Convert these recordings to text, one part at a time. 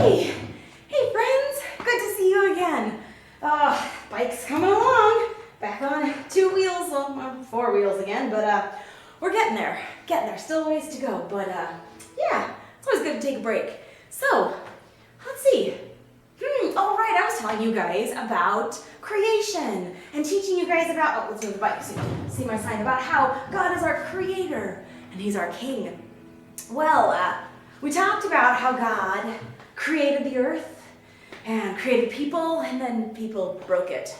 Hey! Hey friends! Good to see you again. Bike's coming along. Back on two wheels, well, four wheels again, but we're getting there. Still a ways to go, but yeah, it's always good to take a break. So, let's see. All right, I was telling you guys about creation and teaching you guys about, let's move the bike so you can see my sign, about how God is our creator and he's our king. Well, we talked about how God created the earth and created people, and then people broke it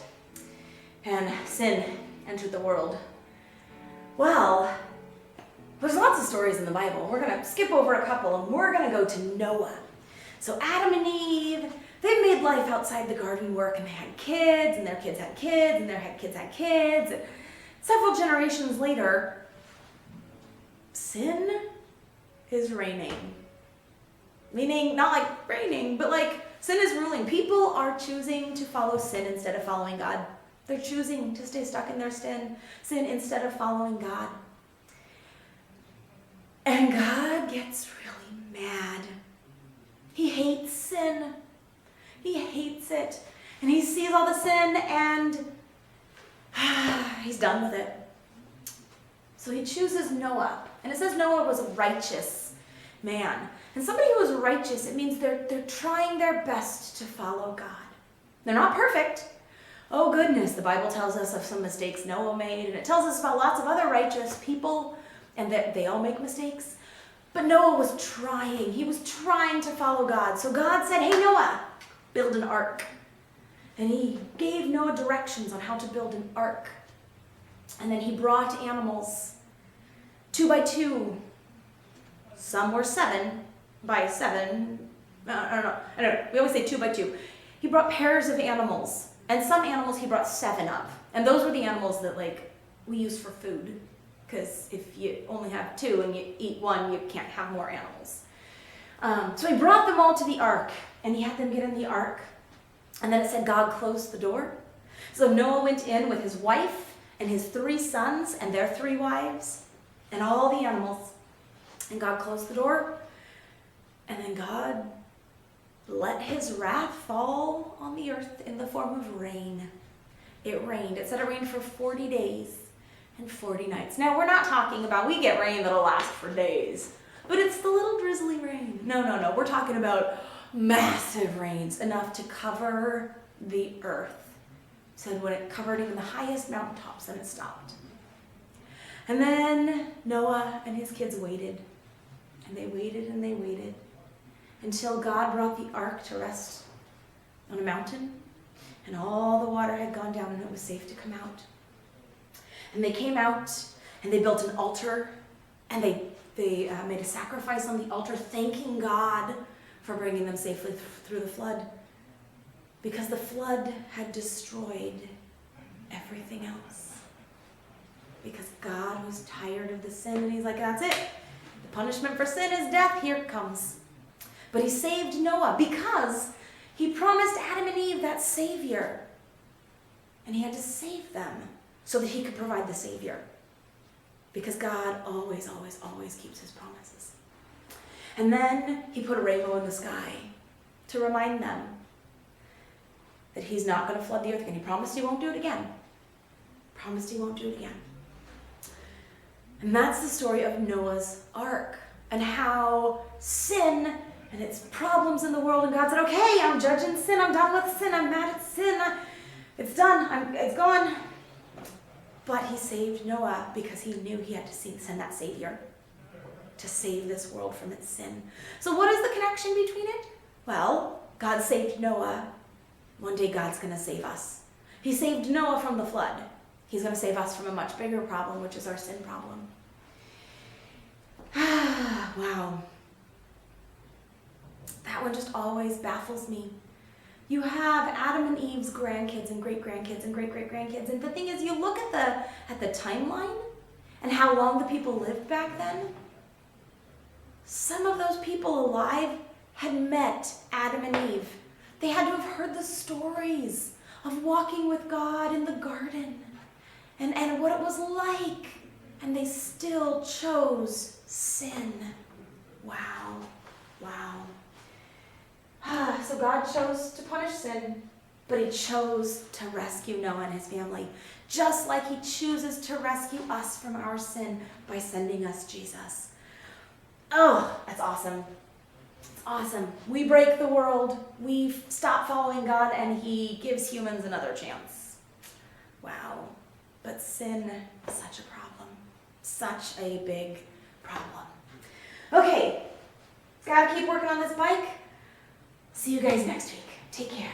and sin entered the world. Well, there's lots of stories in the Bible. We're going to skip over a couple and we're going to go to Noah. So Adam and Eve, they made life outside the garden work, and they had kids, and their kids had kids, and their kids had kids. And several generations later, sin is reigning. Meaning, not like reigning, but like sin is ruling. People are choosing to follow sin instead of following God. They're choosing to stay stuck in their sin instead of following God. And God gets really mad. He hates sin. He hates it. And he sees all the sin and he's done with it. So he chooses Noah. And it says Noah was a righteous man. And somebody who is righteous, it means they're trying their best to follow God. They're not perfect. Oh goodness, the Bible tells us of some mistakes Noah made, and it tells us about lots of other righteous people, and that they all make mistakes. But Noah was trying. He was trying to follow God. So God said, hey Noah, build an ark. And he gave Noah directions on how to build an ark. And then he brought animals, 2 by 2. Some were 7 by 7. I don't know. We always say 2 by 2. He brought pairs of animals. And some animals he brought 7 of. And those were the animals that we use for food. Because if you only have 2 and you eat 1, you can't have more animals. So he brought them all to the ark. And he had them get in the ark. And then it said God closed the door. So Noah went in with his wife and his 3 sons and their 3 wives and all the animals. And God closed the door. And then God let his wrath fall on the earth in the form of rain. It rained. It said it rained for 40 days and 40 nights. Now, we're not talking about, we get rain that'll last for days. But it's the little drizzly rain. No. We're talking about massive rains, enough to cover the earth. It said when it covered even the highest mountaintops, then it stopped. And then Noah and his kids waited. And they waited and they waited until God brought the ark to rest on a mountain, and all the water had gone down and it was safe to come out. And they came out and they built an altar, and they made a sacrifice on the altar, thanking God for bringing them safely through the flood, because the flood had destroyed everything else. Because God was tired of the sin, and he's like, that's it. The punishment for sin is death. Here it comes. But he saved Noah because he promised Adam and Eve that Savior. And he had to save them so that he could provide the Savior. Because God always, always, always keeps his promises. And then he put a rainbow in the sky to remind them that he's not going to flood the earth again. He promised he won't do it again. Promised he won't do it again. And that's the story of Noah's Ark, and how sin and its problems in the world, and God said, okay, I'm judging sin, I'm done with sin, I'm mad at sin, it's done, it's gone. But he saved Noah because he knew he had to send that Savior to save this world from its sin. So what is the connection between it? Well, God saved Noah. One day God's going to save us. He saved Noah from the flood. He's going to save us from a much bigger problem, which is our sin problem. Wow. That one just always baffles me. You have Adam and Eve's grandkids and great-grandkids and great-great-grandkids, and the thing is, you look at the timeline and how long the people lived back then. Some of those people alive had met Adam and Eve. They had to have heard the stories of walking with God in the garden and what it was like, and they still chose sin. Wow. So God chose to punish sin, but he chose to rescue Noah and his family, just like he chooses to rescue us from our sin by sending us Jesus. Oh, that's awesome. It's awesome. We break the world, we stop following God, and he gives humans another chance. Wow. But sin is such a problem. Such a big problem. Okay, gotta keep working on this bike. See you guys next week. Take care.